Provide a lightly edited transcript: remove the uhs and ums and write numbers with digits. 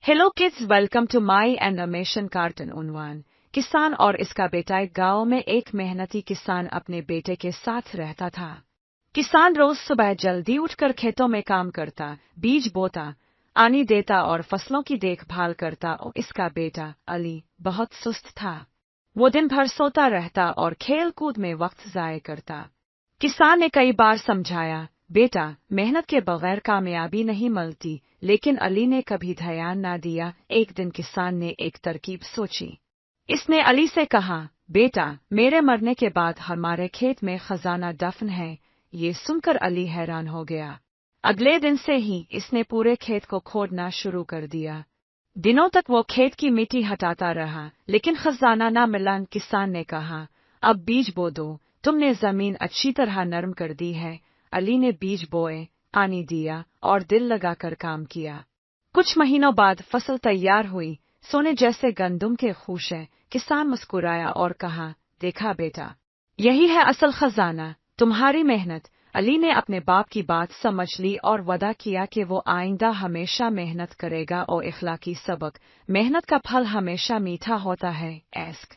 Hello kids, welcome to my animation cartoon. उन्वान किसान और इसका बेटा। एक गांव में एक मेहनती किसान अपने बेटे के साथ रहता था। किसान रोज सुबह जल्दी उठकर खेतों में काम करता, बीज बोता, पानी देता और फसलों की देखभाल करता। और इसका बेटा अली बहुत सुस्त था। वो दिन भर सोता रहता और खेल कूद में वक्त जाया करता। किसान ने कई बार समझाया, बेटा, मेहनत के बगैर कामयाबी नहीं मिलती, लेकिन अली ने कभी ध्यान न दिया। एक दिन किसान ने एक तरकीब सोची। इसने अली से कहा, बेटा, मेरे मरने के बाद हमारे खेत में खजाना दफन है। ये सुनकर अली हैरान हो गया। अगले दिन से ही इसने पूरे खेत को खोदना शुरू कर दिया। दिनों तक वो खेत की मिट्टी हटाता रहा, लेकिन खजाना न मिला। किसान ने कहा, अब बीज बो दो, तुमने जमीन अच्छी तरह नरम कर दी है। अली ने बीज बोए, पानी दिया और दिल लगाकर काम किया। कुछ महीनों बाद फसल तैयार हुई, सोने जैसे गंदम के खूशे। किसान मुस्कुराया और कहा, देखा बेटा, यही है असल खजाना, तुम्हारी मेहनत। अली ने अपने बाप की बात समझ ली और वादा किया कि वो आइंदा हमेशा मेहनत करेगा। और इखलाकी सबक, मेहनत का फल हमेशा मीठा होता है। एस्क